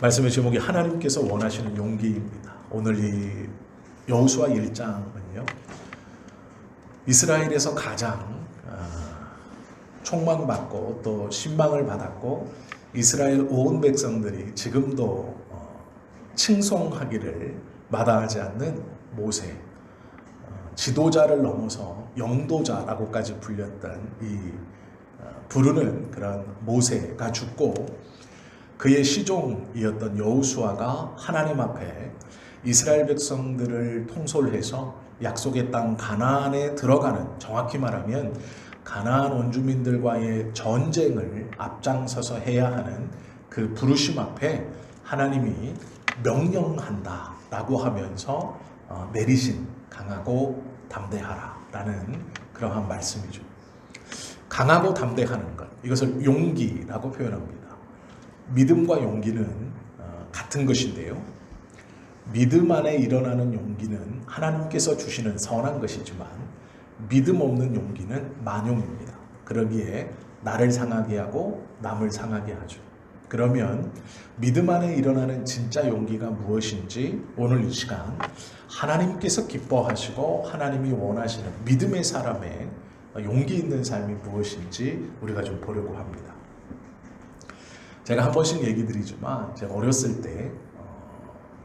말씀의 제목이 하나님께서 원하시는 용기입니다. 오늘 이 여호수아 1장은요, 이스라엘에서 가장 촉망받고 또 신망을 받았고 이스라엘 온 백성들이 지금도 칭송하기를 마다하지 않는 모세, 지도자를 넘어서 영도자라고까지 불렸던 이 부르는 그런 모세가 죽고 그의 시종이었던 여호수아가 하나님 앞에 이스라엘 백성들을 통솔해서 약속의 땅 가나안에 들어가는, 정확히 말하면 가나안 원주민들과의 전쟁을 앞장서서 해야 하는 그 부르심 앞에 하나님이 명령한다 라고 하면서 내리신 강하고 담대하라 라는 그러한 말씀이죠. 강하고 담대하는 것, 이것을 용기라고 표현합니다. 믿음과 용기는 같은 것인데요, 믿음 안에 일어나는 용기는 하나님께서 주시는 선한 것이지만 믿음 없는 용기는 만용입니다. 그러기에 나를 상하게 하고 남을 상하게 하죠. 그러면 믿음 안에 일어나는 진짜 용기가 무엇인지 오늘 이 시간 하나님께서 기뻐하시고 하나님이 원하시는 믿음의 사람의 용기 있는 삶이 무엇인지 우리가 좀 보려고 합니다. 제가 한 번씩 얘기 드리지만 제가 어렸을 때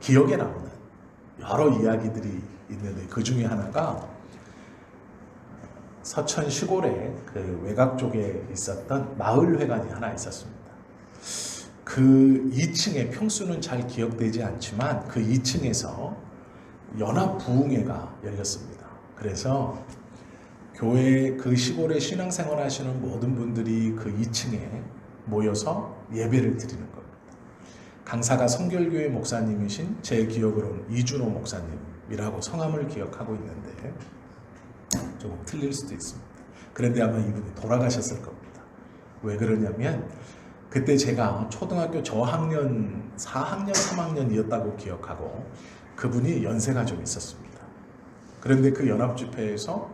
기억에 남는 여러 이야기들이 있는데 그 중에 하나가 서천 시골에 그 외곽 쪽에 있었던 마을회관이 하나 있었습니다. 그 2층에, 평수는 잘 기억되지 않지만 그 2층에서 연합부흥회가 열렸습니다. 그래서 교회, 그 시골에 신앙생활 하시는 모든 분들이 그 2층에 모여서 예배를 드리는 겁니다. 강사가 성결교회 목사님이신 제 기억으로는 이준호 목사님이라고 성함을 기억하고 있는데 조금 틀릴 수도 있습니다. 그런데 아마 이분이 돌아가셨을 겁니다. 왜 그러냐면 그때 제가 초등학교 저학년 4학년 3학년이었다고 기억하고 그분이 연세가 좀 있었습니다. 그런데 그 연합집회에서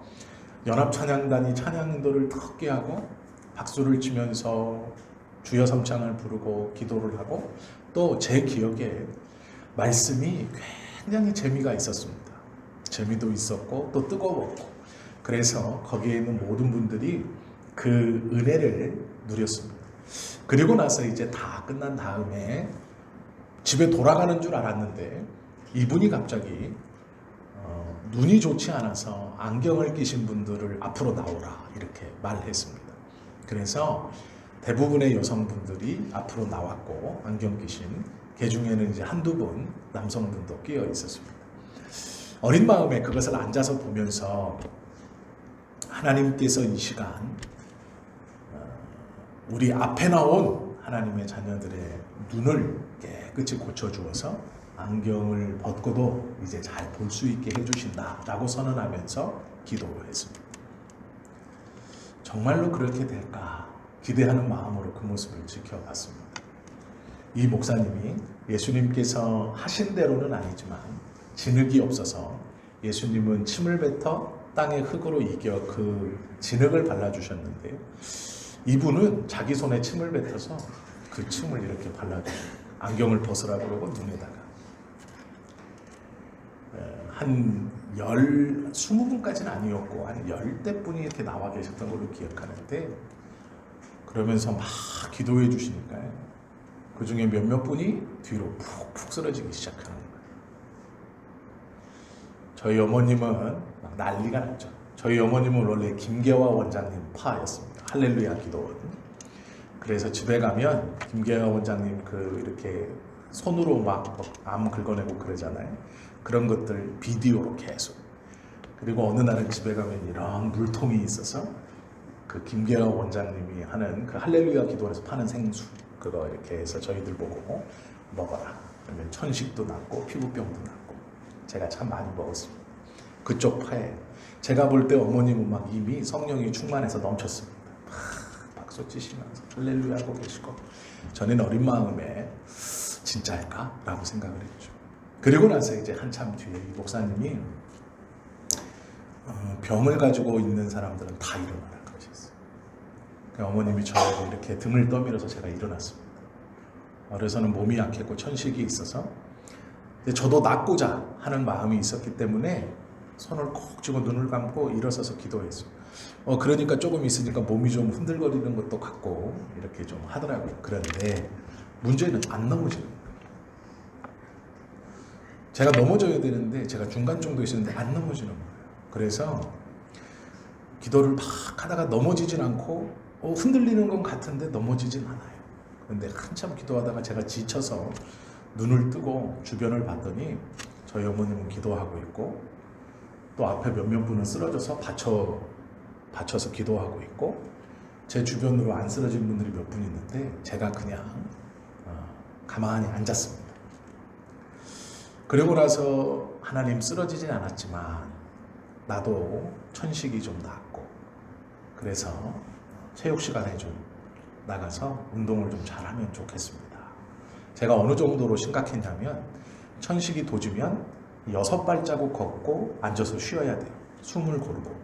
연합찬양단이 찬양인도를 턱게 하고 박수를 치면서 주여 삼창을 부르고 기도를 하고 또 제 기억에 말씀이 굉장히 재미가 있었습니다. 재미도 있었고 또 뜨거웠고, 그래서 거기에 있는 모든 분들이 그 은혜를 누렸습니다. 그리고 나서 이제 다 끝난 다음에 집에 돌아가는 줄 알았는데 이분이 갑자기 눈이 좋지 않아서 안경을 끼신 분들을 앞으로 나오라 이렇게 말했습니다. 그래서 대부분의 여성분들이 앞으로 나왔고 안경 끼신, 그 중에는 이제 한두 분 남성분도 끼어 있었습니다. 어린 마음에 그것을 앉아서 보면서 하나님께서 이 시간 우리 앞에 나온 하나님의 자녀들의 눈을 깨끗이 고쳐주어서 안경을 벗고도 이제 잘 볼 수 있게 해주신다라고 선언하면서 기도했습니다. 정말로 그렇게 될까 기대하는 마음으로 그 모습을 지켜봤습니다. 이 목사님이 예수님께서 하신 대로는 아니지만 진흙이 없어서 예수님은 침을 뱉어 땅의 흙으로 이겨 그 진흙을 발라주셨는데요, 이분은 자기 손에 침을 뱉어서 그 침을 이렇게 발라주셨어요. 안경을 벗으라 그러고 눈에다가 한 20분까지는 아니었고 한 10대분이 이렇게 나와 계셨던 걸로 기억하는데, 그러면서 막 기도해 주시니까요, 그 중에 몇몇 분이 뒤로 푹푹 쓰러지기 시작하는 거예요. 저희 어머님은 막 난리가 났죠. 저희 어머님은 원래 김계화 원장님 파였습니다. 할렐루야 기도원. 그래서 집에 가면 김계화 원장님 그 이렇게 손으로 막 암 긁어내고 그러잖아요. 그런 것들 비디오로 계속. 그리고 어느 날은 집에 가면 이런 물통이 있어서 그 김계화 원장님이 하는 그 할렐루야 기도원에서 파는 생수, 그거 이렇게 해서 저희들 보고 먹어라. 그러면 천식도 낫고 피부병도 낫고. 제가 참 많이 먹었습니다. 그쪽 파에. 제가 볼 때 어머님은 막 이미 성령이 충만해서 넘쳤습니다. 박수 치시면서 할렐루야 하고 계시고, 저는 어린 마음에 진짜일까? 라고 생각을 했죠. 그리고 나서 이제 한참 뒤에 이 목사님이 병을 가지고 있는 사람들은 다 일어나라 그러셨어요. 어머님이 저에게 이렇게 등을 떠밀어서 제가 일어났습니다. 어려서는 몸이 약했고 천식이 있어서 저도 낫고자 하는 마음이 있었기 때문에 손을 콕 쥐고 눈을 감고 일어서서 기도했어요. 그러니까 조금 있으니까 몸이 좀 흔들거리는 것도 같고 이렇게 좀 하더라고요. 그런데 문제는 안 넘어지는 거예요. 제가 넘어져야 되는데 제가 중간 정도에 있었는데 안 넘어지는 거예요. 그래서 기도를 막 하다가 넘어지진 않고 흔들리는 건 같은데 넘어지진 않아요. 그런데 한참 기도하다가 제가 지쳐서 눈을 뜨고 주변을 봤더니 저희 어머님은 기도하고 있고 또 앞에 몇몇 분은 쓰러져서 받쳐서 기도하고 있고 제 주변으로 안 쓰러진 분들이 몇 분 있는데 제가 그냥 가만히 앉았습니다. 그리고 나서 하나님 쓰러지진 않았지만 나도 천식이 좀 낫고 그래서 체육 시간에 좀 나가서 운동을 좀 잘하면 좋겠습니다. 제가 어느 정도로 심각했냐면 천식이 도지면 6발자국 걷고 앉아서 쉬어야 돼요. 숨을 고르고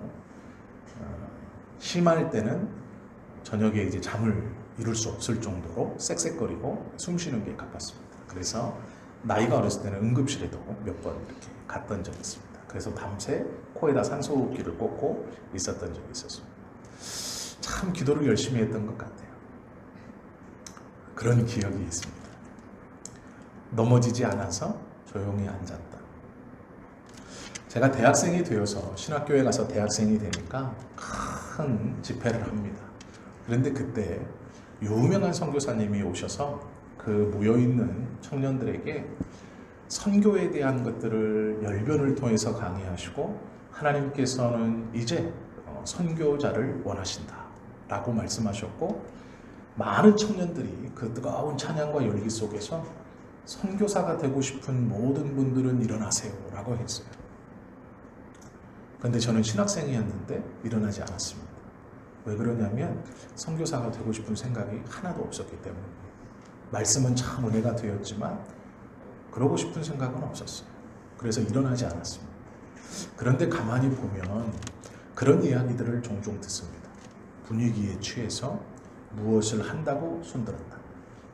심할 때는 저녁에 이제 잠을 이룰 수 없을 정도로 쌕쌕거리고 숨 쉬는 게 가깝습니다. 그래서 나이가 어렸을 때는 응급실에도 몇 번 이렇게 갔던 적이 있습니다. 그래서 밤새 코에다 산소호흡기를 꽂고 있었던 적이 있었습니다. 참 기도를 열심히 했던 것 같아요. 그런 기억이 있습니다. 넘어지지 않아서 조용히 앉았다. 제가 대학생이 되어서 신학교에 가서 대학생이 되니까 큰 집회를 합니다. 그런데 그때 유명한 선교사님이 오셔서 그 모여있는 청년들에게 선교에 대한 것들을 열변을 통해서 강의하시고 하나님께서는 이제 선교자를 원하신다 라고 말씀하셨고 많은 청년들이 그 뜨거운 찬양과 열기 속에서 선교사가 되고 싶은 모든 분들은 일어나세요 라고 했어요. 그런데 저는 신학생이었는데 일어나지 않았습니다. 왜 그러냐면 선교사가 되고 싶은 생각이 하나도 없었기 때문에 말씀은 참 은혜가 되었지만 그러고 싶은 생각은 없었어요. 그래서 일어나지 않았습니다. 그런데 가만히 보면 그런 이야기들을 종종 듣습니다. 분위기에 취해서 무엇을 한다고 손들었다.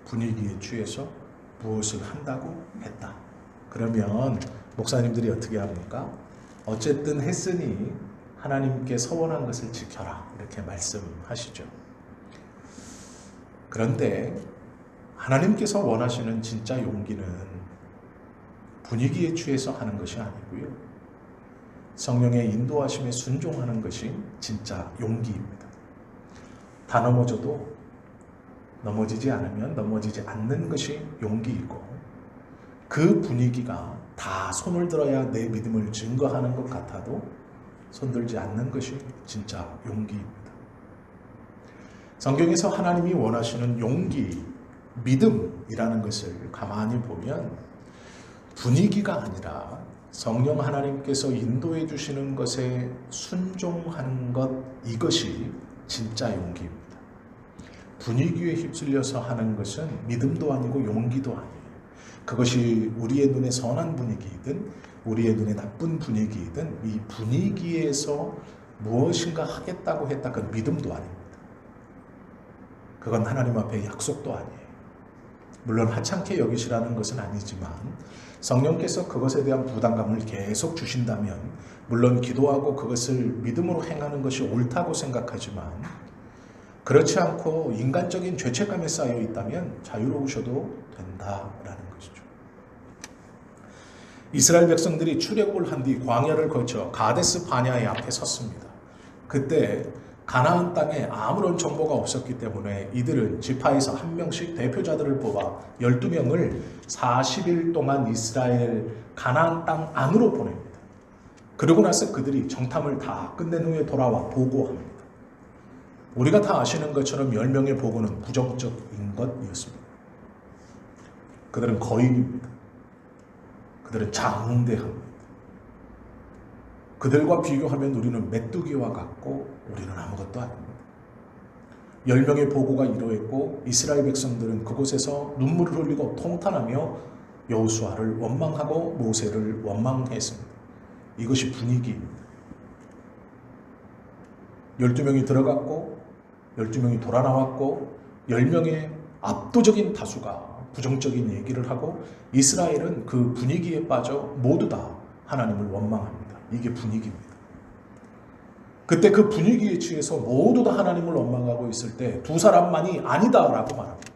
분위기에 취해서 무엇을 한다고 했다. 그러면 목사님들이 어떻게 합니까? 어쨌든 했으니 하나님께 서원한 것을 지켜라 이렇게 말씀하시죠. 그런데 하나님께서 원하시는 진짜 용기는 분위기에 취해서 하는 것이 아니고요. 성령의 인도하심에 순종하는 것이 진짜 용기입니다. 다 넘어져도 넘어지지 않으면 넘어지지 않는 것이 용기이고 그 분위기가 다 손을 들어야 내 믿음을 증거하는 것 같아도 손들지 않는 것이 진짜 용기입니다. 성경에서 하나님이 원하시는 용기, 믿음이라는 것을 가만히 보면 분위기가 아니라 성령 하나님께서 인도해 주시는 것에 순종하는 것, 이것이 진짜 용기입니다. 분위기에 휩쓸려서 하는 것은 믿음도 아니고 용기도 아니에요. 그것이 우리의 눈에 선한 분위기이든 우리의 눈에 나쁜 분위기이든 이 분위기에서 무엇인가 하겠다고 했다 그건 믿음도 아닙니다. 그건 하나님 앞에 약속도 아니에요. 물론 하찮게 여기시라는 것은 아니지만 성령께서 그것에 대한 부담감을 계속 주신다면 물론 기도하고 그것을 믿음으로 행하는 것이 옳다고 생각하지만 그렇지 않고 인간적인 죄책감에 쌓여 있다면 자유로우셔도 된다라는 것이죠. 이스라엘 백성들이 출애굽을 한 뒤 광야를 거쳐 가데스 바냐의 앞에 섰습니다. 그때 가나안 땅에 아무런 정보가 없었기 때문에 이들은 지파에서 한 명씩 대표자들을 뽑아 12명을 40일 동안 이스라엘 가나안 땅 안으로 보냅니다. 그러고 나서 그들이 정탐을 다 끝낸 후에 돌아와 보고합니다. 우리가 다 아시는 것처럼 10명의 보고는 부정적인 것이었습니다. 그들은 거인입니다. 그들은 장대합니다. 그들과 비교하면 우리는 메뚜기와 같고 우리는 아무것도 아닙니다. 10명의 보고가 이러했고 이스라엘 백성들은 그곳에서 눈물을 흘리고 통탄하며 여호수아를 원망하고 모세를 원망했습니다. 이것이 분위기입니다. 12명이 들어갔고 12명이 돌아 나왔고 10명의 압도적인 다수가 부정적인 얘기를 하고 이스라엘은 그 분위기에 빠져 모두 다 하나님을 원망합니다. 이게 분위기입니다. 그때 그 분위기에 취해서 모두 다 하나님을 원망하고 있을 때 두 사람만이 아니다라고 말합니다.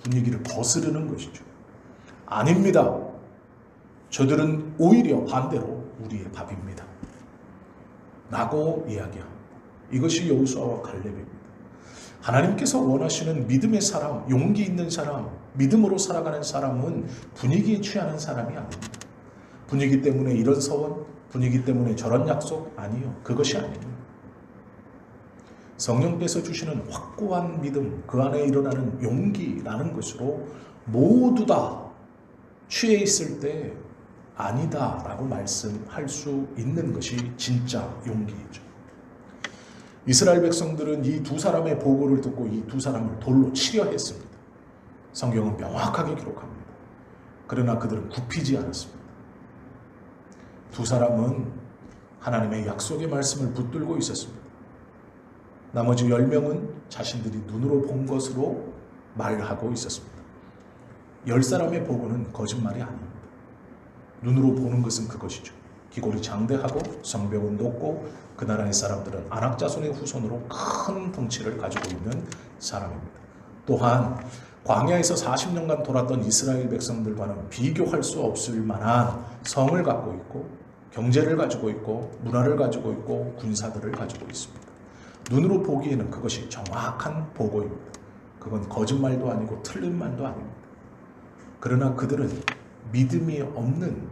분위기를 거스르는 것이죠. 아닙니다. 저들은 오히려 반대로 우리의 밥입니다. 라고 이야기합니다. 이것이 여호수아와 갈렙입니다. 하나님께서 원하시는 믿음의 사람, 용기 있는 사람, 믿음으로 살아가는 사람은 분위기에 취하는 사람이 아닙니다. 분위기 때문에 이런 서원, 분위기 때문에 저런 약속, 아니요. 그것이 아닙니다. 성령께서 주시는 확고한 믿음, 그 안에 일어나는 용기라는 것으로 모두 다 취해 있을 때 아니다 라고 말씀할 수 있는 것이 진짜 용기이죠. 이스라엘 백성들은 이 두 사람의 보고를 듣고 이 두 사람을 돌로 치려 했습니다. 성경은 명확하게 기록합니다. 그러나 그들은 굽히지 않았습니다. 두 사람은 하나님의 약속의 말씀을 붙들고 있었습니다. 나머지 10명은 자신들이 눈으로 본 것으로 말하고 있었습니다. 10사람의 보고는 거짓말이 아닙니다. 눈으로 보는 것은 그것이죠. 기골이 장대하고 성벽은 높고 그 나라의 사람들은 아낙 자손의 후손으로 큰 덩치를 가지고 있는 사람입니다. 또한 광야에서 40년간 돌았던 이스라엘 백성들과는 비교할 수 없을 만한 성을 갖고 있고 경제를 가지고 있고 문화를 가지고 있고 군사들을 가지고 있습니다. 눈으로 보기에는 그것이 정확한 보고입니다. 그건 거짓말도 아니고 틀린 말도 아닙니다. 그러나 그들은 믿음이 없는,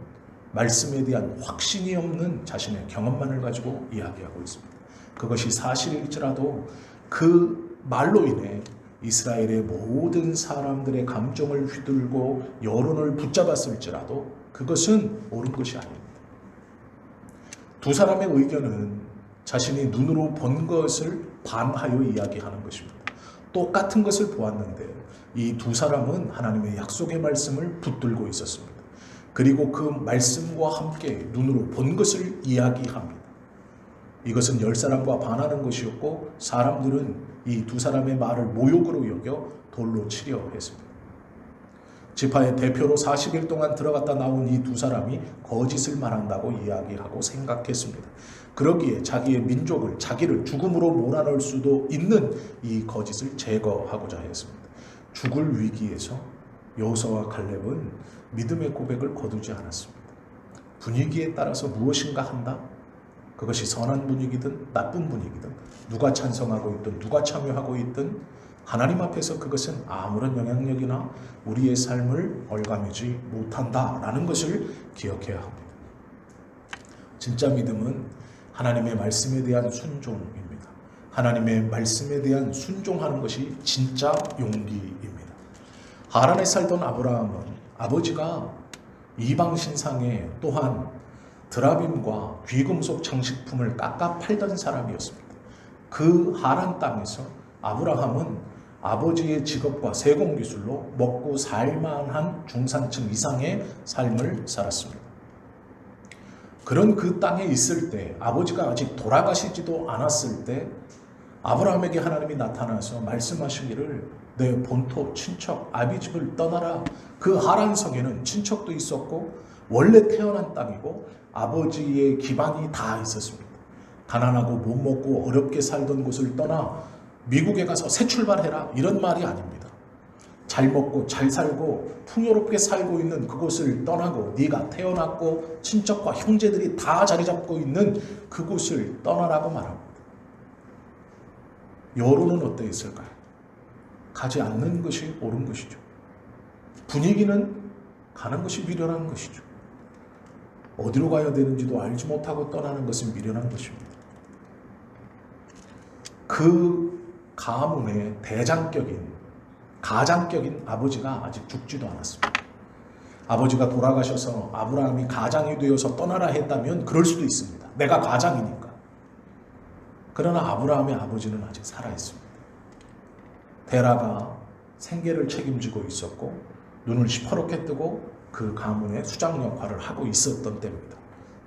말씀에 대한 확신이 없는 자신의 경험만을 가지고 이야기하고 있습니다. 그것이 사실일지라도 그 말로 인해 이스라엘의 모든 사람들의 감정을 휘둘고 여론을 붙잡았을지라도 그것은 옳은 것이 아닙니다. 두 사람의 의견은 자신이 눈으로 본 것을 반하여 이야기하는 것입니다. 똑같은 것을 보았는데 이 두 사람은 하나님의 약속의 말씀을 붙들고 있었습니다. 그리고 그 말씀과 함께 눈으로 본 것을 이야기합니다. 이것은 10사람과 반하는 것이었고 사람들은 이 두 사람의 말을 모욕으로 여겨 돌로 치려 했습니다. 지파의 대표로 40일 동안 들어갔다 나온 이 두 사람이 거짓을 말한다고 이야기하고 생각했습니다. 그러기에 자기의 민족을, 자기를 죽음으로 몰아넣을 수도 있는 이 거짓을 제거하고자 했습니다. 죽을 위기에서 여호수아와 갈렙은 믿음의 고백을 거두지 않았습니다. 분위기에 따라서 무엇인가 한다? 그것이 선한 분위기든 나쁜 분위기든 누가 찬성하고 있든 누가 참여하고 있든 하나님 앞에서 그것은 아무런 영향력이나 우리의 삶을 얼감하지 못한다라는 것을 기억해야 합니다. 진짜 믿음은 하나님의 말씀에 대한 순종입니다. 하나님의 말씀에 대한 순종하는 것이 진짜 용기입니다. 하란에 살던 아브라함은 아버지가 이방 신상에 또한 드라빔과 귀금속 장식품을 깎아 팔던 사람이었습니다. 그 하란 땅에서 아브라함은 아버지의 직업과 세공 기술로 먹고 살만한 중산층 이상의 삶을 살았습니다. 그런 그 땅에 있을 때 아버지가 아직 돌아가시지도 않았을 때 아브라함에게 하나님이 나타나서 말씀하시기를 내 본토 친척 아비집을 떠나라. 그 하란 성에는 친척도 있었고 원래 태어난 땅이고 아버지의 기반이 다 있었습니다. 가난하고 못 먹고 어렵게 살던 곳을 떠나 미국에 가서 새 출발해라 이런 말이 아닙니다. 잘 먹고 잘 살고 풍요롭게 살고 있는 그곳을 떠나고 네가 태어났고 친척과 형제들이 다 자리 잡고 있는 그곳을 떠나라고 말합니다. 여론은 어떠 있을까요? 가지 않는 것이 옳은 것이죠. 분위기는 가는 것이 미련한 것이죠. 어디로 가야 되는지도 알지 못하고 떠나는 것은 미련한 것입니다. 그 가문의 가장격인 아버지가 아직 죽지도 않았습니다. 아버지가 돌아가셔서 아브라함이 가장이 되어서 떠나라 했다면 그럴 수도 있습니다. 내가 가장이니까. 그러나 아브라함의 아버지는 아직 살아있습니다. 데라가 생계를 책임지고 있었고 눈을 시퍼렇게 뜨고 그 가문의 수장 역할을 하고 있었던 때입니다.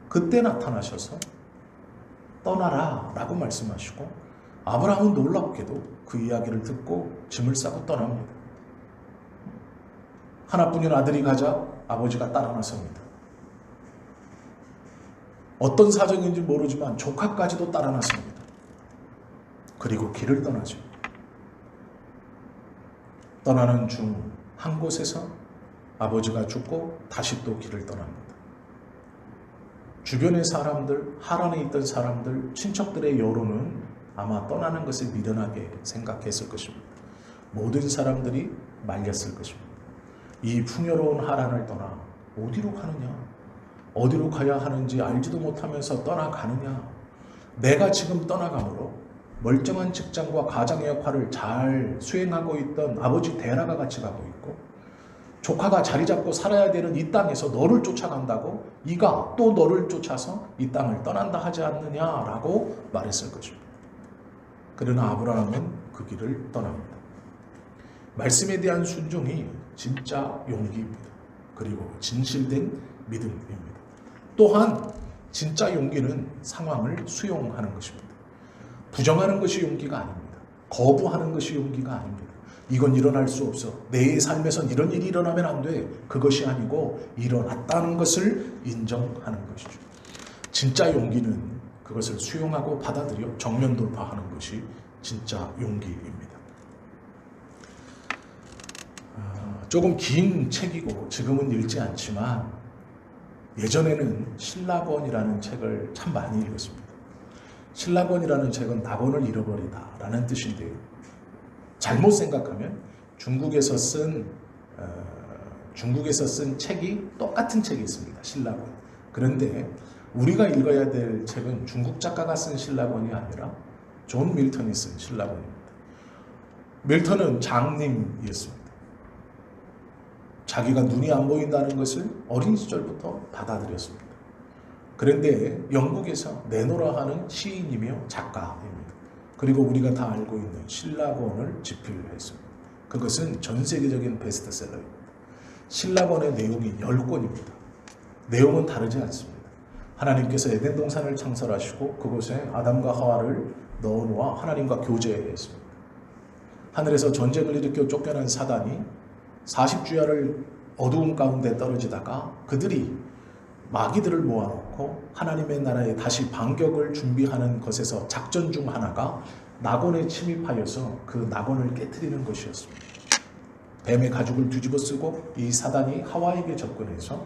그때 나타나셔서 떠나라 라고 말씀하시고 아브라함은 놀랍게도 그 이야기를 듣고 짐을 싸고 떠납니다. 하나뿐인 아들이 가자 아버지가 따라 나섭니다. 어떤 사정인지 모르지만 조카까지도 따라 나섭니다. 그리고 길을 떠나죠. 떠나는 중 한 곳에서 아버지가 죽고 다시 또 길을 떠납니다. 주변의 사람들, 하란에 있던 사람들, 친척들의 여론은 아마 떠나는 것을 미련하게 생각했을 것입니다. 모든 사람들이 말렸을 것입니다. 이 풍요로운 하란을 떠나 어디로 가느냐? 어디로 가야 하는지 알지도 못하면서 떠나가느냐? 내가 지금 떠나감으로 멀쩡한 직장과 가장의 역할을 잘 수행하고 있던 아버지 데라가 같이 가고 있고, 조카가 자리 잡고 살아야 되는 이 땅에서 너를 쫓아간다고 이가 또 너를 쫓아서 이 땅을 떠난다 하지 않느냐라고 말했을 것입니다. 그러나 아브라함은 그 길을 떠납니다. 말씀에 대한 순종이 진짜 용기입니다. 그리고 진실된 믿음입니다. 또한 진짜 용기는 상황을 수용하는 것입니다. 부정하는 것이 용기가 아닙니다. 거부하는 것이 용기가 아닙니다. 이건 일어날 수 없어. 내 삶에선 이런 일이 일어나면 안 돼. 그것이 아니고 일어났다는 것을 인정하는 것이죠. 진짜 용기는 그것을 수용하고 받아들여 정면 돌파하는 것이 진짜 용기입니다. 조금 긴 책이고 지금은 읽지 않지만 예전에는 신라권이라는 책을 참 많이 읽었습니다. 신라권이라는 책은 낙원을 잃어버리다 라는 뜻인데요. 잘못 생각하면 중국에서 쓴 책이 똑같은 책이 있습니다. 신라권. 그런데 우리가 읽어야 될 책은 중국 작가가 쓴 신라권이 아니라 존 밀턴이 쓴 신라권입니다. 밀턴은 장님이었습니다. 자기가 눈이 안 보인다는 것을 어린 시절부터 받아들였습니다. 그런데 영국에서 내노라 하는 시인이며 작가입니다. 그리고 우리가 다 알고 있는 신라권을 집필했습니다. 그것은 전 세계적인 베스트셀러입니다. 신라권의 내용이 10권입니다. 내용은 다르지 않습니다. 하나님께서 에덴 동산을 창설하시고 그곳에 아담과 하와를 넣어놓아 하나님과 교제했습니다. 하늘에서 전쟁을 일으켜 쫓겨난 사단이 40주야를 어두움 가운데 떨어지다가 그들이 마귀들을 모아놓고 하나님의 나라에 다시 반격을 준비하는 것에서 작전 중 하나가 낙원에 침입하여서 그 낙원을 깨트리는 것이었습니다. 뱀의 가죽을 뒤집어 쓰고 이 사단이 하와에게 접근해서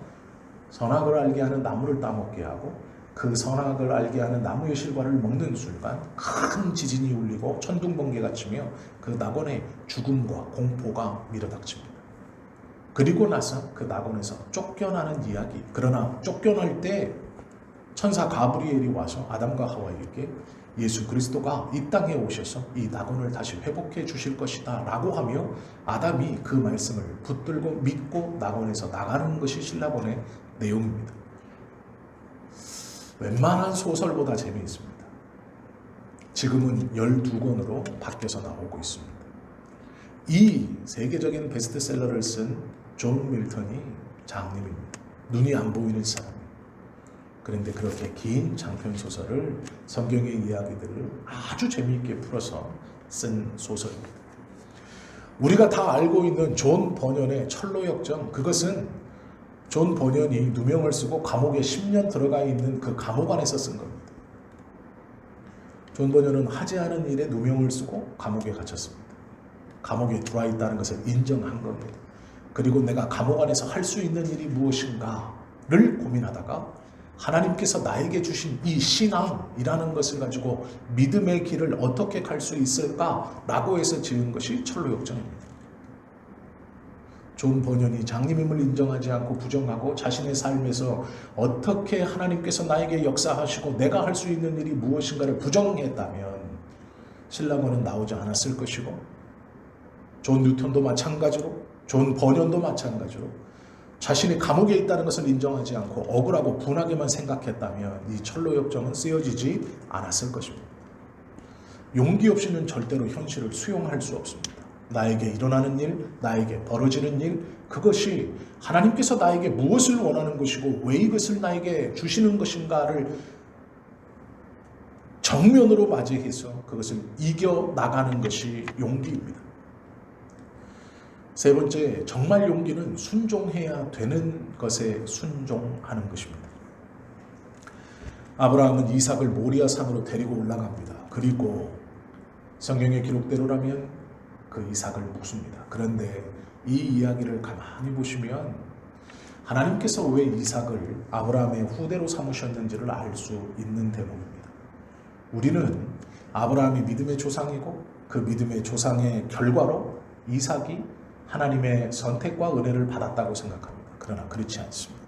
선악을 알게 하는 나무를 따먹게 하고 그 선악을 알게 하는 나무의 실과를 먹는 순간 큰 지진이 울리고 천둥번개가 치며 그 낙원에 죽음과 공포가 밀어닥칩니다. 그리고 나서 그 낙원에서 쫓겨나는 이야기. 그러나 쫓겨날 때 천사 가브리엘이 와서 아담과 하와에게 예수 그리스도가 이 땅에 오셔서 이 낙원을 다시 회복해 주실 것이다 라고 하며 아담이 그 말씀을 붙들고 믿고 낙원에서 나가는 것이 신라권의 내용입니다. 웬만한 소설보다 재미있습니다. 지금은 12권으로 바뀌어서 나오고 있습니다. 이 세계적인 베스트셀러를 쓴 존 밀턴이 장님입니다. 눈이 안 보이는 사람. 그런데 그렇게 긴 장편 소설을 성경의 이야기들을 아주 재미있게 풀어서 쓴 소설입니다. 우리가 다 알고 있는 존 버년의 철로역정, 그것은 존 버년이 누명을 쓰고 감옥에 10년 들어가 있는 그 감옥 안에서 쓴 겁니다. 존 버년은 하지 않은 일에 누명을 쓰고 감옥에 갇혔습니다. 감옥에 들어와 있다는 것을 인정한 겁니다. 그리고 내가 감옥 안에서 할 수 있는 일이 무엇인가를 고민하다가 하나님께서 나에게 주신 이 신앙이라는 것을 가지고 믿음의 길을 어떻게 갈 수 있을까라고 해서 지은 것이 철로역정입니다. 존 버년이 장님임을 인정하지 않고 부정하고 자신의 삶에서 어떻게 하나님께서 나에게 역사하시고 내가 할 수 있는 일이 무엇인가를 부정했다면 신라권은 나오지 않았을 것이고, 존 뉴턴도 마찬가지로, 존 버년도 마찬가지로 자신이 감옥에 있다는 것을 인정하지 않고 억울하고 분하게만 생각했다면 이 철로역정은 쓰여지지 않았을 것입니다. 용기 없이는 절대로 현실을 수용할 수 없습니다. 나에게 일어나는 일, 나에게 벌어지는 일, 그것이 하나님께서 나에게 무엇을 원하는 것이고 왜 이것을 나에게 주시는 것인가를 정면으로 맞이해서 그것을 이겨나가는 것이 용기입니다. 세 번째, 정말 용기는 순종해야 되는 것에 순종하는 것입니다. 아브라함은 이삭을 모리아 산으로 데리고 올라갑니다. 그리고 성경의 기록대로라면 그 이삭을 묵습니다. 그런데 이 이야기를 가만히 보시면 하나님께서 왜 이삭을 아브라함의 후대로 삼으셨는지를 알 수 있는 대목입니다. 우리는 아브라함이 믿음의 조상이고 그 믿음의 조상의 결과로 이삭이 하나님의 선택과 은혜를 받았다고 생각합니다. 그러나 그렇지 않습니다.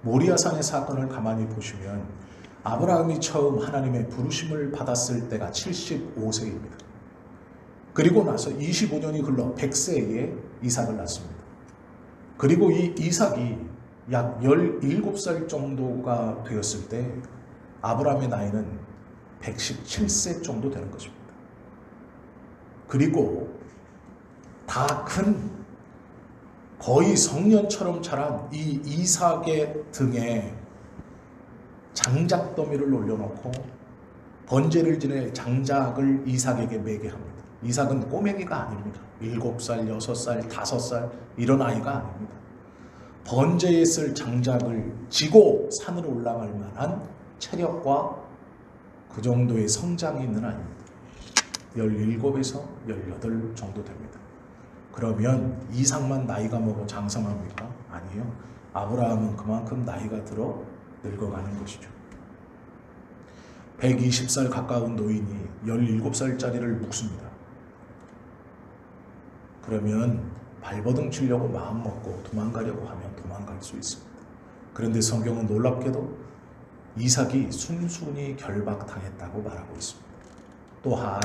모리아산의 사건을 가만히 보시면 아브라함이 처음 하나님의 부르심을 받았을 때가 75세입니다. 그리고 나서 25년이 흘러 100세에 이삭을 낳습니다. 그리고 이 이삭이 약 17살 정도가 되었을 때 아브라함의 나이는 117세 정도 되는 것입니다. 그리고 다 큰 거의 성년처럼 자란 이 이삭의 등에 장작 더미를 올려놓고 번제를 지낼 장작을 이삭에게 매게 합니다. 이삭은 꼬맹이가 아닙니다. 7살, 6살, 5살 이런 아이가 아닙니다. 번제에 쓸 장작을 지고 산으로 올라갈 만한 체력과 그 정도의 성장이 있는 아이입니다. 17에서 18 정도 됩니다. 그러면 이삭만 나이가 먹어 장성합니까? 아니요. 아브라함은 그만큼 나이가 들어 늙어가는 것이죠. 120살 가까운 노인이 17살짜리를 묵습니다. 그러면 발버둥 치려고 마음먹고 도망가려고 하면 도망갈 수 있습니다. 그런데 성경은 놀랍게도 이삭이 순순히 결박당했다고 말하고 있습니다. 또한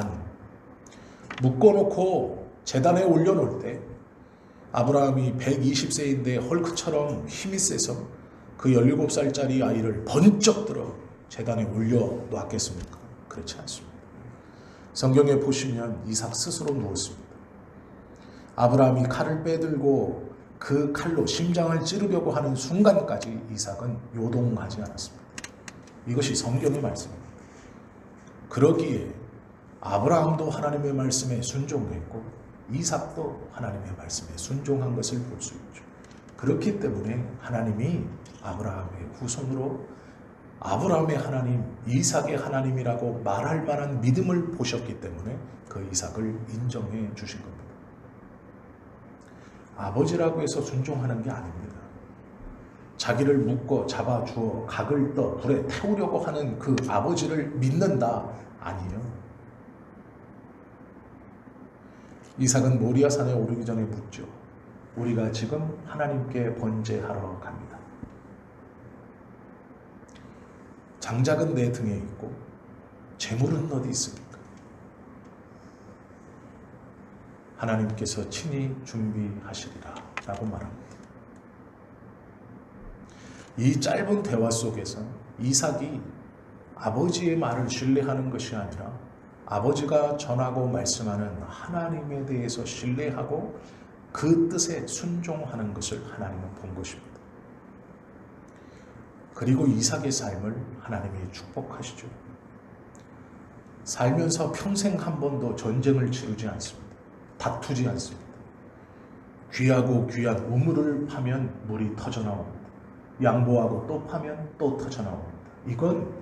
묶어놓고 제단에 올려놓을 때 아브라함이 120세인데 헐크처럼 힘이 세서 그 17살짜리 아이를 번쩍 들어 제단에 올려놓았겠습니까? 그렇지 않습니다. 성경에 보시면 이삭 스스로 누웠습니다. 아브라함이 칼을 빼들고 그 칼로 심장을 찌르려고 하는 순간까지 이삭은 요동하지 않았습니다. 이것이 성경의 말씀입니다. 그러기에 아브라함도 하나님의 말씀에 순종했고 이삭도 하나님의 말씀에 순종한 것을 볼 수 있죠. 그렇기 때문에 하나님이 아브라함의 후손으로 아브라함의 하나님, 이삭의 하나님이라고 말할 만한 믿음을 보셨기 때문에 그 이삭을 인정해 주신 겁니다. 아버지라고 해서 순종하는 게 아닙니다. 자기를 묶어 잡아주어 각을 떠 불에 태우려고 하는 그 아버지를 믿는다? 아니요. 이삭은 모리아산에 오르기 전에 묻죠. 우리가 지금 하나님께 번제하러 갑니다. 장작은 내 등에 있고 재물은 어디 있습니까? 하나님께서 친히 준비하시리라 라고 말합니다. 이 짧은 대화 속에서 이삭이 아버지의 말을 신뢰하는 것이 아니라 아버지가 전하고 말씀하는 하나님에 대해서 신뢰하고 그 뜻에 순종하는 것을 하나님은 본 것입니다. 그리고 이삭의 삶을 하나님이 축복하시죠. 살면서 평생 한 번도 전쟁을 치르지 않습니다. 다투지 않습니다. 귀하고 귀한 우물을 파면 물이 터져나옵니다. 양보하고 또 파면 또 터져나옵니다. 이건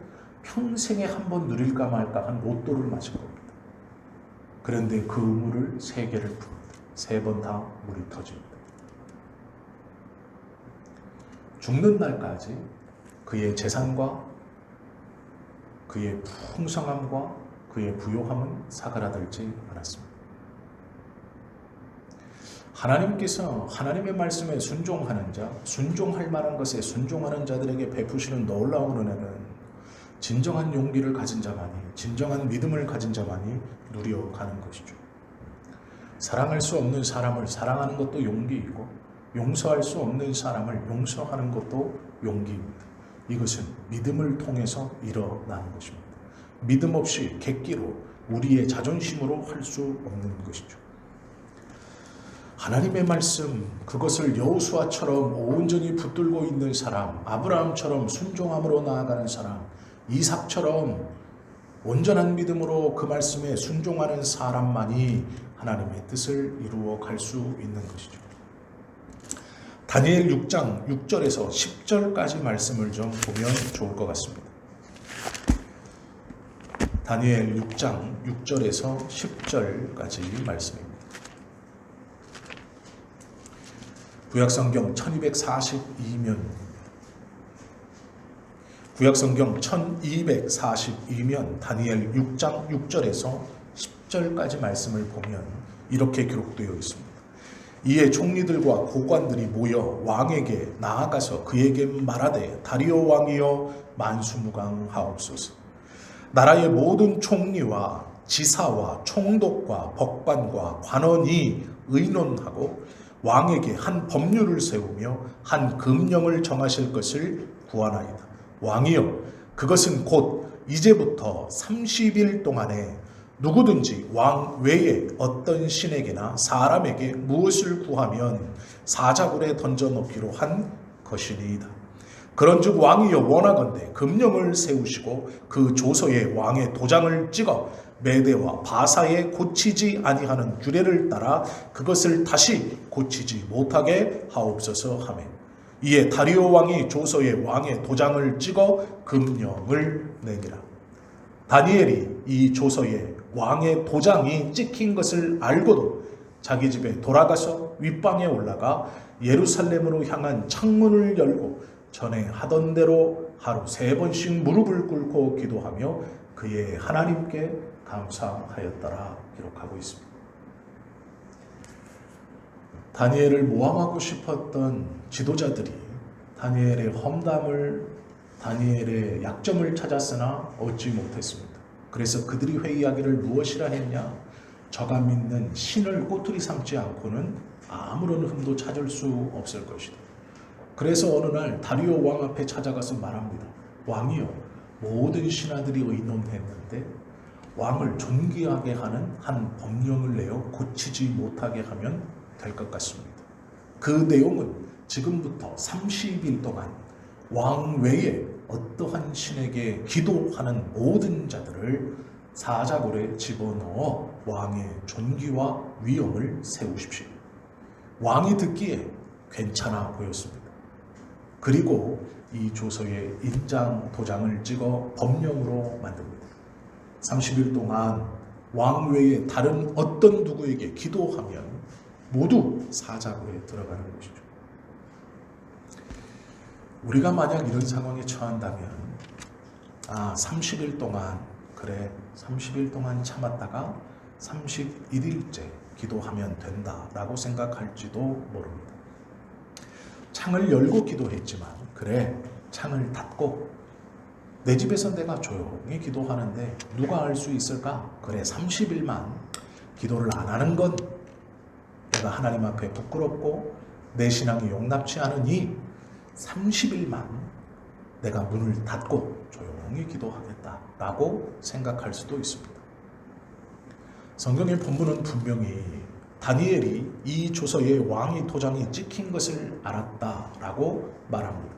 평생에 한 번 누릴까 말까 한 로또를 맞은 겁니다. 그런데 그 우물을 3개를 풉니다. 3번 다 물이 터집니다. 죽는 날까지 그의 재산과 그의 풍성함과 그의 부요함은 사그라들지 않았습니다. 하나님께서 하나님의 말씀에 순종하는 자, 순종할 만한 것에 순종하는 자들에게 베푸시는 놀라운 은혜는 진정한 용기를 가진 자만이, 진정한 믿음을 가진 자만이 누려가는 것이죠. 사랑할 수 없는 사람을 사랑하는 것도 용기이고 용서할 수 없는 사람을 용서하는 것도 용기입니다. 이것은 믿음을 통해서 일어나는 것입니다. 믿음 없이 객기로 우리의 자존심으로 할 수 없는 것이죠. 하나님의 말씀, 그것을 여호수아처럼 온전히 붙들고 있는 사람, 아브라함처럼 순종함으로 나아가는 사람, 이삭처럼 온전한 믿음으로 그 말씀에 순종하는 사람만이 하나님의 뜻을 이루어 갈 수 있는 것이죠. 다니엘 6장 6절에서 10절까지 말씀을 좀 보면 좋을 것 같습니다. 다니엘 6장 6절에서 10절까지 말씀입니다. 구약성경 1242면 구약성경 1242면 다니엘 6장 6절에서 10절까지 말씀을 보면 이렇게 기록되어 있습니다. 이에 총리들과 고관들이 모여 왕에게 나아가서 그에게 말하되 다리오 왕이여 만수무강하옵소서. 나라의 모든 총리와 지사와 총독과 법관과 관원이 의논하고 왕에게 한 법률을 세우며 한 금령을 정하실 것을 구하나이다. 왕이여 그것은 곧 이제부터 30일 동안에 누구든지 왕 외에 어떤 신에게나 사람에게 무엇을 구하면 사자굴에 던져넣기로 한 것이니이다. 그런즉 왕이여 원하건대 금령을 세우시고 그 조서에 왕의 도장을 찍어 메대와 바사에 고치지 아니하는 규례를 따라 그것을 다시 고치지 못하게 하옵소서 하며 이에 다리오 왕이 조서에 왕의 도장을 찍어 금령을 내니라. 다니엘이 이 조서에 왕의 도장이 찍힌 것을 알고도 자기 집에 돌아가서 윗방에 올라가 예루살렘으로 향한 창문을 열고 전에 하던 대로 하루 3번씩 무릎을 꿇고 기도하며 그의 하나님께 감사하였더라 기록하고 있습니다. 다니엘을 모함하고 싶었던 지도자들이 다니엘의 험담을 다니엘의 약점을 찾았으나 얻지 못했습니다. 그래서 그들이 회의하기를 무엇이라 했냐? 저가 믿는 신을 꼬투리 삼지 않고는 아무런 흠도 찾을 수 없을 것이다. 그래서 어느 날 다리오 왕 앞에 찾아가서 말합니다. 왕이여 모든 신하들이 의논했는데 왕을 존귀하게 하는 한 법령을 내어 고치지 못하게 하면 될 것 같습니다. 그 내용은 지금부터 30일 동안 왕 외에 어떠한 신에게 기도하는 모든 자들을 사자굴에 집어넣어 왕의 존귀와 위엄을 세우십시오. 왕이 듣기에 괜찮아 보였습니다. 그리고 이 조서에 인장 도장을 찍어 법령으로 만듭니다. 30일 동안 왕 외에 다른 어떤 누구에게 기도하면 모두 사자굴에 들어가는 것이죠. 우리가 만약 이런 상황에 처한다면 30일 동안 그래 30일 동안 참았다가 31일째 기도하면 된다라고 생각할지도 모릅니다. 창을 열고 기도했지만 그래 창을 닫고 내 집에서 내가 조용히 기도하는데 누가 알 수 있을까? 그래 30일만 기도를 안 하는 건 내가 하나님 앞에 부끄럽고 내 신앙이 용납치 않으니 30일만 내가 문을 닫고 조용히 기도하겠다라고 생각할 수도 있습니다. 성경의 본문은 분명히 다니엘이 이 조서에 왕의 도장이 찍힌 것을 알았다라고 말합니다.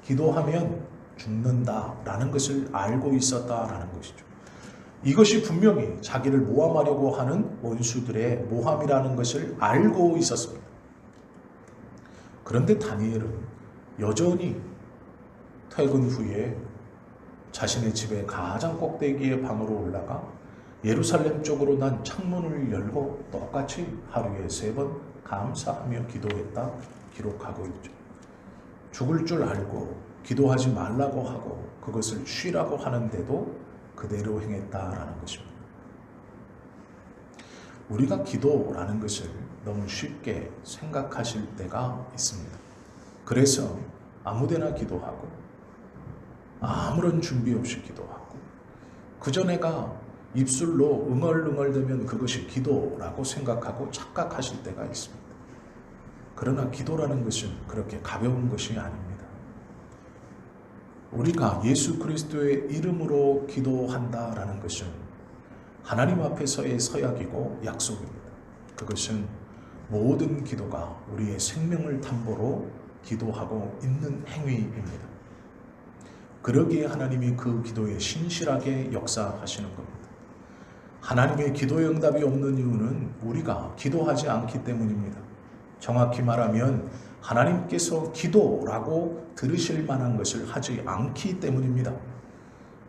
기도하면 죽는다라는 것을 알고 있었다라는 것이죠. 이것이 분명히 자기를 모함하려고 하는 원수들의 모함이라는 것을 알고 있었습니다. 그런데 다니엘은 여전히 퇴근 후에 자신의 집의 가장 꼭대기의 방으로 올라가 예루살렘 쪽으로 난 창문을 열고 똑같이 하루에 3번 감사하며 기도했다 기록하고 있죠. 죽을 줄 알고 기도하지 말라고 하고 그것을 쉬라고 하는데도 그대로 행했다라는 것입니다. 우리가 기도라는 것을 너무 쉽게 생각하실 때가 있습니다. 그래서 아무데나 기도하고 아무런 준비 없이 기도하고 그저 내가 입술로 응얼응얼대면 그것이 기도라고 생각하고 착각하실 때가 있습니다. 그러나 기도라는 것은 그렇게 가벼운 것이 아닙니다. 우리가 예수 그리스도의 이름으로 기도한다라는 것은 하나님 앞에서의 서약이고 약속입니다. 그것은 모든 기도가 우리의 생명을 담보로 기도하고 있는 행위입니다. 그러기에 하나님이 그 기도에 신실하게 역사하시는 겁니다. 하나님의 기도의 응답이 없는 이유는 우리가 기도하지 않기 때문입니다. 정확히 말하면 하나님께서 기도라고 들으실 만한 것을 하지 않기 때문입니다.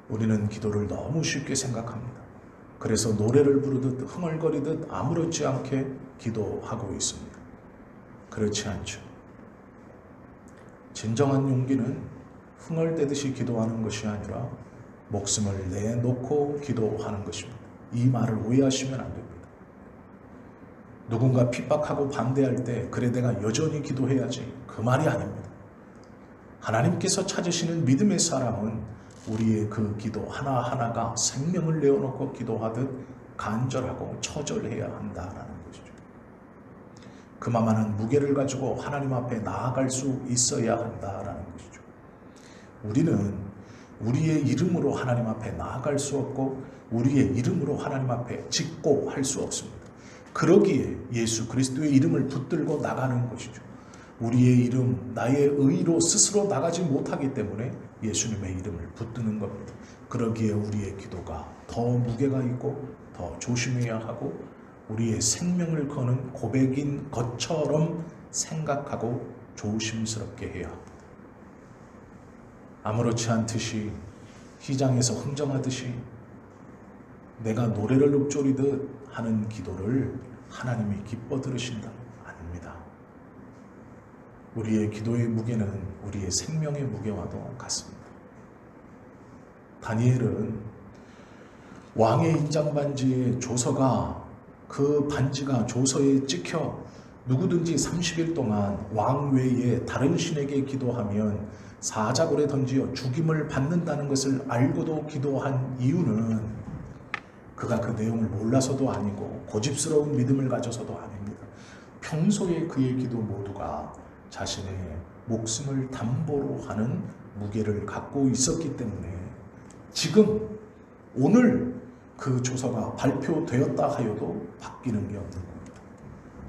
우리는 기도를 너무 쉽게 생각합니다. 그래서 노래를 부르듯 흥얼거리듯 아무렇지 않게 기도하고 있습니다. 그렇지 않죠. 진정한 용기는 흥얼대듯이 기도하는 것이 아니라 목숨을 내놓고 기도하는 것입니다. 이 말을 오해하시면 안 됩니다. 누군가 핍박하고 반대할 때 그래 내가 여전히 기도해야지, 그 말이 아닙니다. 하나님께서 찾으시는 믿음의 사람은 우리의 그 기도 하나하나가 생명을 내어놓고 기도하듯 간절하고 처절해야 한다라는 것이죠. 그만한 무게를 가지고 하나님 앞에 나아갈 수 있어야 한다라는 것이죠. 우리는 우리의 이름으로 하나님 앞에 나아갈 수 없고 우리의 이름으로 하나님 앞에 짓고 할 수 없습니다. 그러기에 예수 그리스도의 이름을 붙들고 나가는 것이죠. 우리의 이름, 나의 의로 스스로 나가지 못하기 때문에 예수님의 이름을 붙드는 겁니다. 그러기에 우리의 기도가 더 무게가 있고 더 조심해야 하고 우리의 생명을 거는 고백인 것처럼 생각하고 조심스럽게 해야 합니다. 아무렇지 않듯이 휘장에서 흥정하듯이 내가 노래를 읊조리듯 하는 기도를 하나님이 기뻐 들으신다? 아닙니다. 우리의 기도의 무게는 우리의 생명의 무게와도 같습니다. 다니엘은 왕의 인장반지의 조서가 그 반지가 조서에 찍혀 누구든지 30일 동안 왕 외에 다른 신에게 기도하면 사자굴에 던지어 죽임을 받는다는 것을 알고도 기도한 이유는 그가 그 내용을 몰라서도 아니고 고집스러운 믿음을 가져서도 아닙니다. 평소에 그의 기도 모두가 자신의 목숨을 담보로 하는 무게를 갖고 있었기 때문에 지금 오늘 그 조서가 발표되었다 하여도 바뀌는 게 없는 겁니다.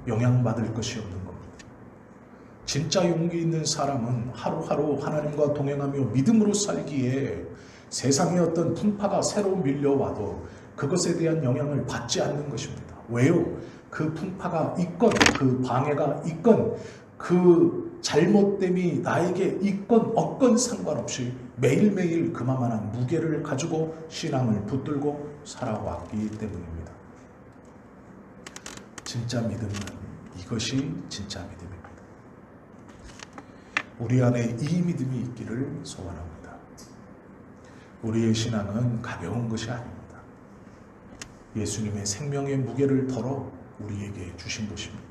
영향받을 것이 없는 겁니다. 진짜 용기 있는 사람은 하루하루 하나님과 동행하며 믿음으로 살기에 세상에 어떤 풍파가 새로 밀려와도 그것에 대한 영향을 받지 않는 것입니다. 왜요? 그 풍파가 있건 그 방해가 있건 그 잘못됨이 나에게 있건 없건 상관없이 매일매일 그만한 무게를 가지고 신앙을 붙들고 살아왔기 때문입니다. 진짜 믿음은 이것이 진짜 믿음입니다. 우리 안에 이 믿음이 있기를 소원합니다. 우리의 신앙은 가벼운 것이 아닙니다. 예수님의 생명의 무게를 덜어 우리에게 주신 것입니다.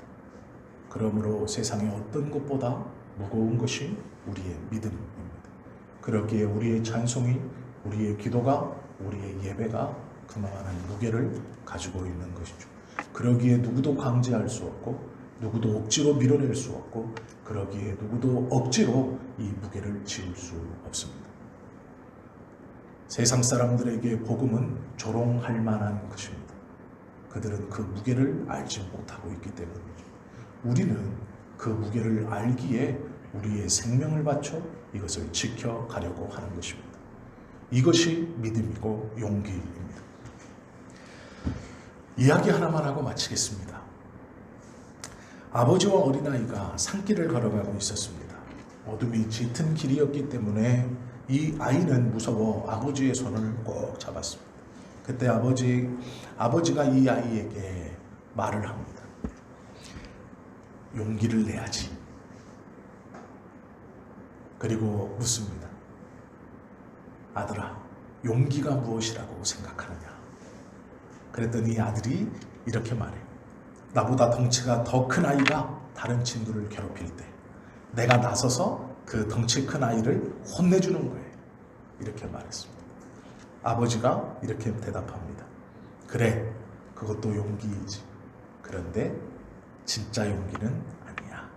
그러므로 세상의 어떤 것보다 무거운 것이 우리의 믿음입니다. 그렇기에 우리의 찬송이, 우리의 기도가, 우리의 예배가 그만한 무게를 가지고 있는 것이죠. 그러기에 누구도 강제할 수 없고 누구도 억지로 밀어낼 수 없고 그러기에 누구도 억지로 이 무게를 지울 수 없습니다. 세상 사람들에게 복음은 조롱할 만한 것입니다. 그들은 그 무게를 알지 못하고 있기 때문이죠. 우리는 그 무게를 알기에 우리의 생명을 바쳐 이것을 지켜가려고 하는 것입니다. 이것이 믿음이고 용기입니다. 이야기 하나만 하고 마치겠습니다. 아버지와 어린아이가 산길을 걸어가고 있었습니다. 어둠이 짙은 길이었기 때문에 이 아이는 무서워 아버지의 손을 꼭 잡았습니다. 그때 아버지가 이 아이에게 말을 합니다. 용기를 내야지. 그리고 묻습니다. 아들아, 용기가 무엇이라고 생각하느냐? 그랬더니 아들이 이렇게 말해요. 나보다 덩치가 더 큰 아이가 다른 친구를 괴롭힐 때 내가 나서서 그 덩치 큰 아이를 혼내주는 거예요. 이렇게 말했습니다. 아버지가 이렇게 대답합니다. 그래, 그것도 용기이지. 그런데 진짜 용기는 아니야.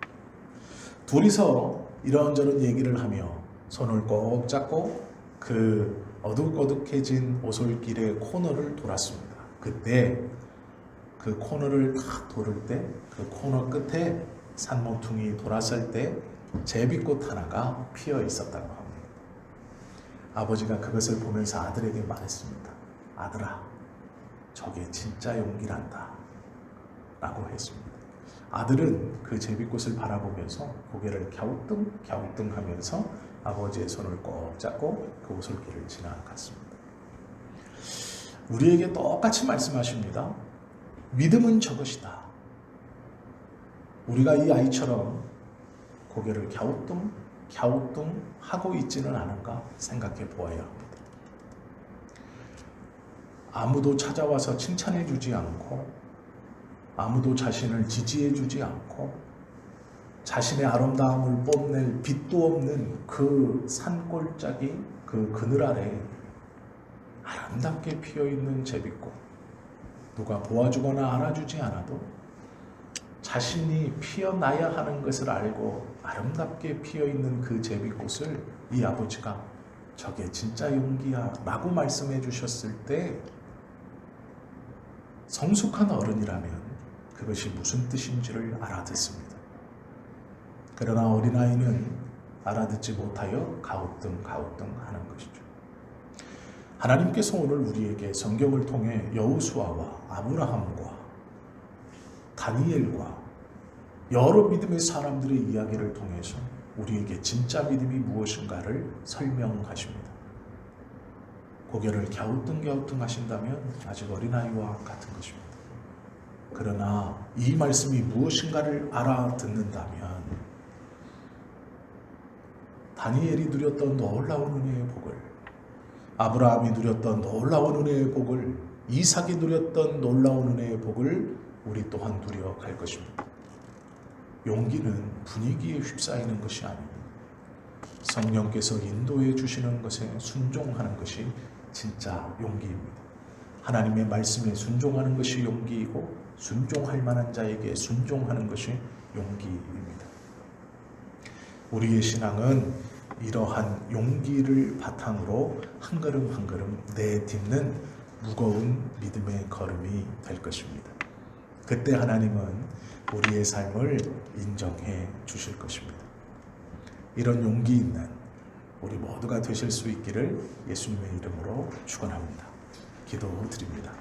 둘이서 이런저런 얘기를 하며 손을 꼭 잡고 그 어둑어둑해진 오솔길의 코너를 돌았습니다. 그때 그 코너를 딱 돌을 때 그 코너 끝에 산모퉁이 돌았을 때 제비꽃 하나가 피어 있었다고 합니다. 아버지가 그것을 보면서 아들에게 말했습니다. 아들아, 저게 진짜 용기란다 라고 했습니다. 아들은 그 제비꽃을 바라보면서 고개를 갸우뚱 하면서 아버지의 손을 꼭 잡고 그 오솔길을 지나갔습니다. 우리에게 똑같이 말씀하십니다. 믿음은 저것이다. 우리가 이 아이처럼 고개를 갸우뚱 하고 있지는 않은가 생각해 보아야 합니다. 아무도 찾아와서 칭찬해 주지 않고, 아무도 자신을 지지해 주지 않고, 자신의 아름다움을 뽐낼 빛도 없는 그 산골짜기 그 그늘 아래 아름답게 피어있는 제비꽃, 누가 보아주거나 알아주지 않아도 자신이 피어나야 하는 것을 알고 아름답게 피어있는 그 제비꽃을 이 아버지가 저게 진짜 용기야 라고 말씀해 주셨을 때 성숙한 어른이라면 그것이 무슨 뜻인지를 알아듣습니다. 그러나 어린아이는 알아듣지 못하여 가우뚱 하는 것이죠. 하나님께서 오늘 우리에게 성경을 통해 여호수아와 아브라함과 다니엘과 여러 믿음의 사람들의 이야기를 통해서 우리에게 진짜 믿음이 무엇인가를 설명하십니다. 고개를 갸우뚱 하신다면 아직 어린아이와 같은 것입니다. 그러나 이 말씀이 무엇인가를 알아듣는다면 다니엘이 누렸던 놀라운 은혜의 복을, 아브라함이 누렸던 놀라운 은혜의 복을, 이삭이 누렸던 놀라운 은혜의 복을 우리 또한 누려갈 것입니다. 용기는 분위기에 휩싸이는 것이 아닙니다. 성령께서 인도해 주시는 것에 순종하는 것이 진짜 용기입니다. 하나님의 말씀에 순종하는 것이 용기이고, 순종할 만한 자에게 순종하는 것이 용기입니다. 우리의 신앙은 이러한 용기를 바탕으로 한 걸음 한 걸음 내딛는 무거운 믿음의 걸음이 될 것입니다. 그때 하나님은 우리의 삶을 인정해 주실 것입니다. 이런 용기 있는 우리 모두가 되실 수 있기를 예수님의 이름으로 축원합니다. 기도드립니다.